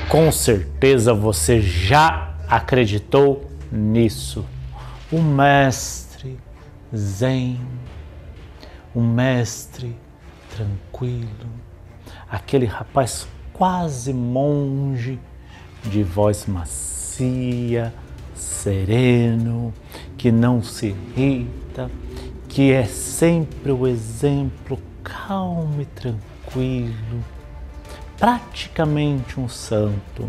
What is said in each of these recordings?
Com certeza você já acreditou nisso. O mestre zen, o mestre tranquilo, aquele rapaz quase monge, de voz macia, sereno, que não se irrita, que é sempre o exemplo calmo e tranquilo, praticamente um santo.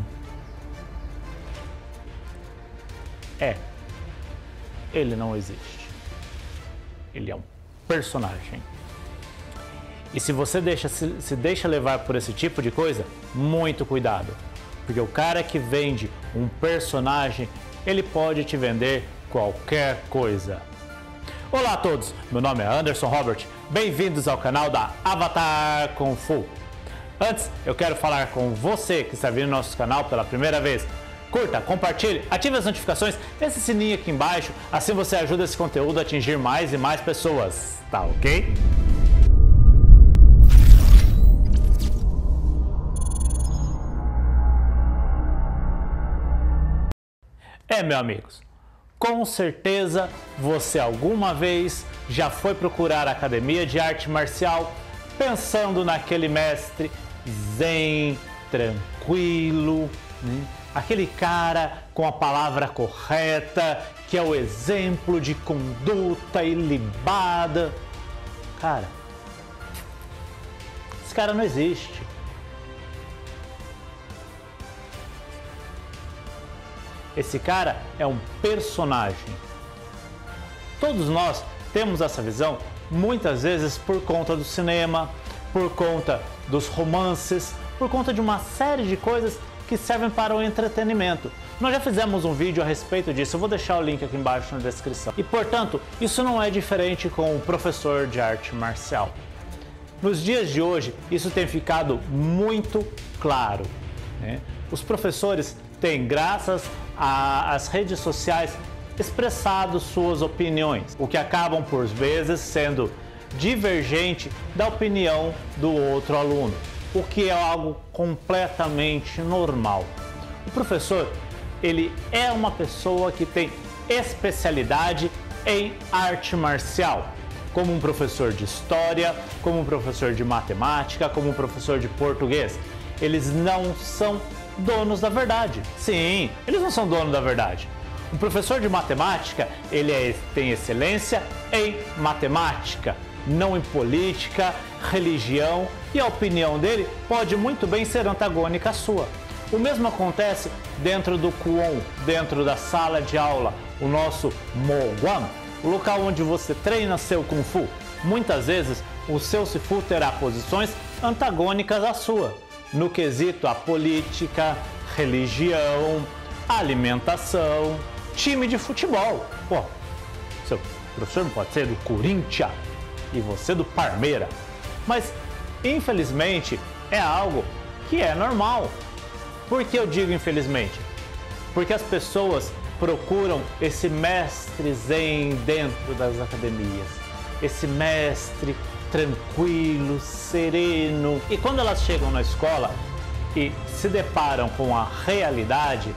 Ele não existe. Ele é um personagem. E se você se deixa levar por esse tipo de coisa, muito cuidado. Porque o cara que vende um personagem, ele pode te vender qualquer coisa. Olá a todos, meu nome é Anderson Robert, bem-vindos ao canal da Avatar Kung Fu. Antes, eu quero falar com você que está vindo no nosso canal pela primeira vez. Curta, compartilhe, ative as notificações, esse sininho aqui embaixo, assim você ajuda esse conteúdo a atingir mais e mais pessoas, tá ok? Meus amigos, com certeza você alguma vez já foi procurar a academia de arte marcial pensando naquele mestre zen, tranquilo, né? Aquele cara com a palavra correta, que é o exemplo de conduta ilibada. Cara, esse cara não existe. Esse cara é um personagem. Todos nós temos essa visão, muitas vezes por conta do cinema, por conta dos romances, por conta de uma série de coisas que servem para o entretenimento. Nós já fizemos um vídeo a respeito disso, eu vou deixar o link aqui embaixo na descrição. E portanto, isso não é diferente com o professor de arte marcial. Nos dias de hoje, isso tem ficado muito claro, né? Os professores têm, graças às redes sociais, expressado suas opiniões, o que acabam por vezes sendo divergente da opinião do outro aluno, o que é algo completamente normal. O professor, ele é uma pessoa que tem especialidade em arte marcial, como um professor de história, como um professor de matemática, como um professor de português. Eles não são donos da verdade. Sim, eles não são donos da verdade. Um professor de matemática, ele tem excelência em matemática, não em política, religião, e a opinião dele pode muito bem ser antagônica à sua. O mesmo acontece dentro do Kwon, dentro da sala de aula, o nosso Moguan, o local onde você treina seu Kung Fu. Muitas vezes o seu Sifu terá posições antagônicas à sua, no quesito a política, religião, alimentação, time de futebol. Pô, seu professor não pode ser do Corinthians e você do Parmeira. Mas, infelizmente, é algo que é normal. Por que eu digo infelizmente? Porque as pessoas procuram esse mestre zen dentro das academias. Esse mestre tranquilo, sereno. E quando elas chegam na escola e se deparam com a realidade,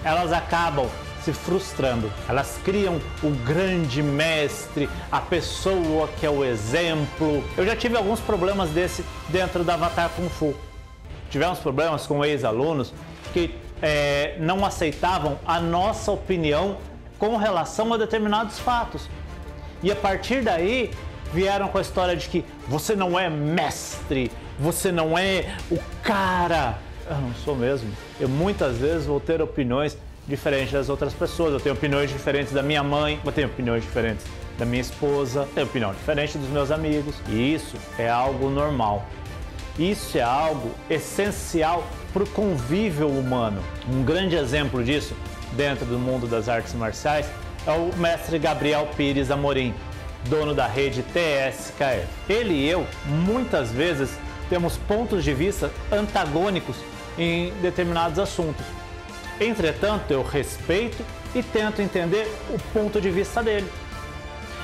elas acabam se frustrando. Elas criam o grande mestre, a pessoa que é o exemplo. Eu já tive alguns problemas desse dentro da Avatar Kung Fu. Tivemos problemas com ex-alunos que não aceitavam a nossa opinião com relação a determinados fatos. E a partir daí vieram com a história de que você não é mestre, você não é o cara. Eu não sou mesmo. Eu muitas vezes vou ter opiniões diferentes das outras pessoas. Eu tenho opiniões diferentes da minha mãe, eu tenho opiniões diferentes da minha esposa, eu tenho opinião diferente dos meus amigos. E isso é algo normal. Isso é algo essencial para o convívio humano. Um grande exemplo disso, dentro do mundo das artes marciais, é o mestre Gabriel Pires Amorim, dono da rede TSKF. Ele e eu, muitas vezes, temos pontos de vista antagônicos em determinados assuntos. Entretanto, eu respeito e tento entender o ponto de vista dele.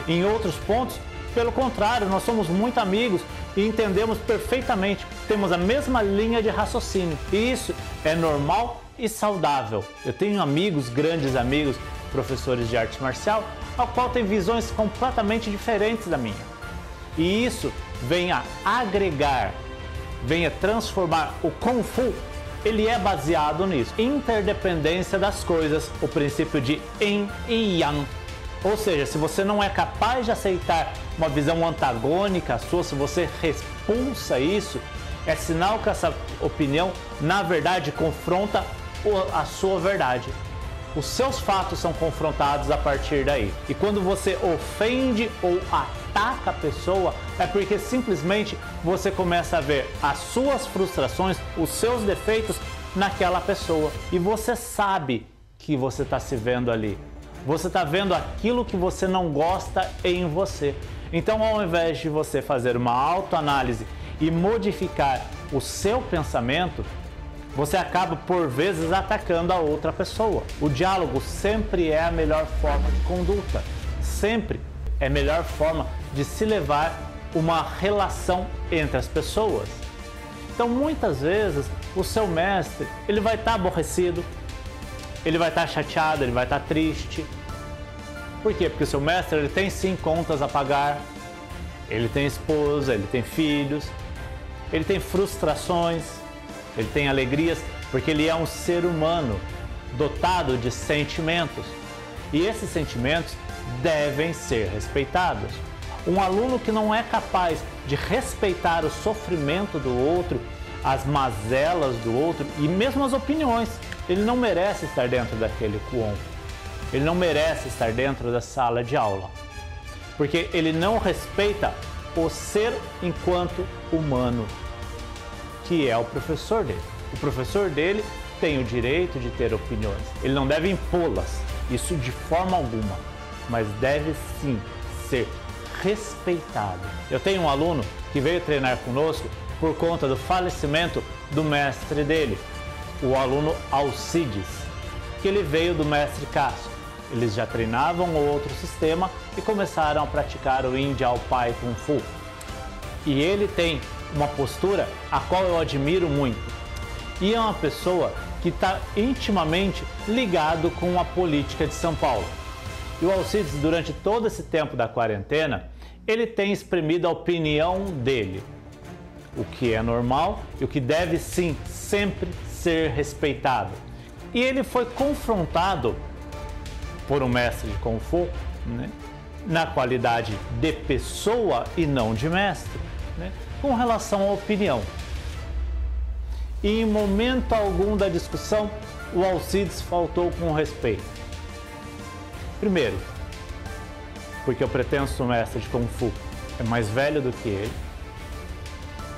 Em outros pontos, pelo contrário, nós somos muito amigos e entendemos perfeitamente, temos a mesma linha de raciocínio. E isso é normal e saudável. Eu tenho amigos, grandes amigos, professores de arte marcial, ao qual têm visões completamente diferentes da minha. E isso vem a agregar, vem a transformar o Kung Fu. Ele é baseado nisso, interdependência das coisas, o princípio de Yin e Yang. Ou seja, se você não é capaz de aceitar uma visão antagônica sua, se você repulsa isso, é sinal que essa opinião, na verdade, confronta a sua verdade. Os seus fatos são confrontados a partir daí. E quando você ofende ou ataca a pessoa, é porque simplesmente você começa a ver as suas frustrações, os seus defeitos naquela pessoa. E você sabe que você está se vendo ali. Você está vendo aquilo que você não gosta em você. Então, ao invés de você fazer uma autoanálise e modificar o seu pensamento, você acaba, por vezes, atacando a outra pessoa. O diálogo sempre é a melhor forma de conduta. Sempre é a melhor forma de se levar uma relação entre as pessoas. Então, muitas vezes, o seu mestre, ele vai estar aborrecido, ele vai estar chateado, ele vai estar triste. Por quê? Porque o seu mestre, ele tem sim contas a pagar, ele tem esposa, ele tem filhos, ele tem frustrações, ele tem alegrias, porque ele é um ser humano dotado de sentimentos. E esses sentimentos devem ser respeitados. Um aluno que não é capaz de respeitar o sofrimento do outro, as mazelas do outro e mesmo as opiniões, ele não merece estar dentro daquele Kwon. Ele não merece estar dentro da sala de aula. Porque ele não respeita o ser enquanto humano, que é o professor dele. O professor dele tem o direito de ter opiniões. Ele não deve impô-las, isso de forma alguma, mas deve sim ser respeitado. Eu tenho um aluno que veio treinar conosco por conta do falecimento do mestre dele, o aluno Alcides, que ele veio do mestre Cássio. Eles já treinavam outro sistema e começaram a praticar o Yin Jiao Pai Kung Fu. E ele tem uma postura a qual eu admiro muito. E é uma pessoa que está intimamente ligado com a política de São Paulo. E o Alcides, durante todo esse tempo da quarentena, ele tem exprimido a opinião dele. O que é normal e o que deve sim sempre ser respeitado. E ele foi confrontado por um mestre de Kung Fu, né, na qualidade de pessoa e não de mestre, né, com relação à opinião. E em momento algum da discussão, o Alcides faltou com respeito. Primeiro, porque o pretenso mestre de Kung Fu é mais velho do que ele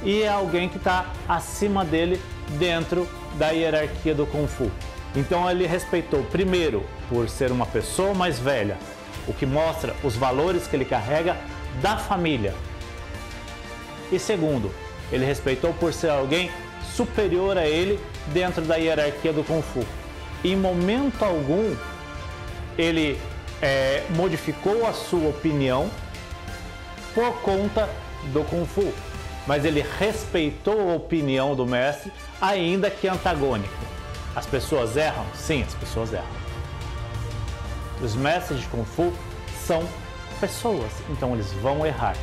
e é alguém que está acima dele dentro da hierarquia do Kung Fu. Então ele respeitou, primeiro, por ser uma pessoa mais velha, o que mostra os valores que ele carrega da família. E segundo, ele respeitou por ser alguém superior a ele dentro da hierarquia do Kung Fu. Em momento algum, ele modificou a sua opinião por conta do Kung Fu, mas ele respeitou a opinião do mestre, ainda que antagônico. As pessoas erram? Sim, as pessoas erram. Os mestres de Kung Fu são pessoas, então eles vão errar.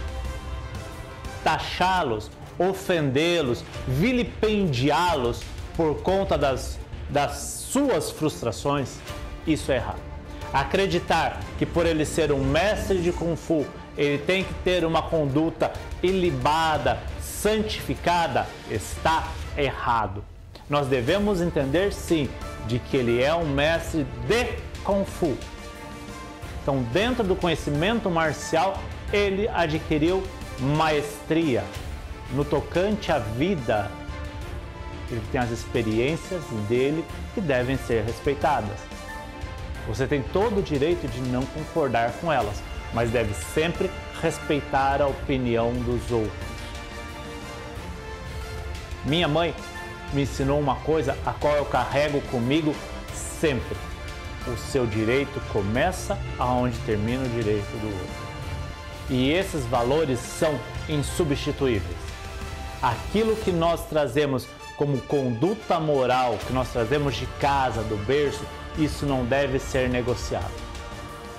Taxá-los, ofendê-los, vilipendiá-los por conta das suas frustrações, isso é errado. Acreditar que por ele ser um mestre de Kung Fu, ele tem que ter uma conduta ilibada, santificada, está errado. Nós devemos entender, sim, de que ele é um mestre de Kung Fu. Então, dentro do conhecimento marcial, ele adquiriu maestria. No tocante à vida, ele tem as experiências dele que devem ser respeitadas. Você tem todo o direito de não concordar com elas, mas deve sempre respeitar a opinião dos outros. Minha mãe me ensinou uma coisa a qual eu carrego comigo sempre. O seu direito começa aonde termina o direito do outro. e esses valores são insubstituíveis. Aquilo que nós trazemos como conduta moral, que nós trazemos de casa, do berço, isso não deve ser negociado.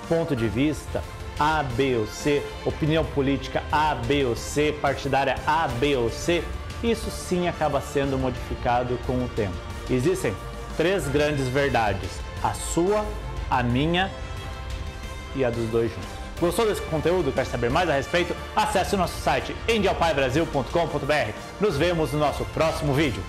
Ponto de vista A, B ou C, opinião política A, B ou C, partidária A, B ou C, isso sim acaba sendo modificado com o tempo. Existem 3 grandes verdades: a sua, a minha e a dos dois juntos. Gostou desse conteúdo? Quer saber mais a respeito? Acesse o nosso site endialpaibrasil.com.br. Nos vemos no nosso próximo vídeo.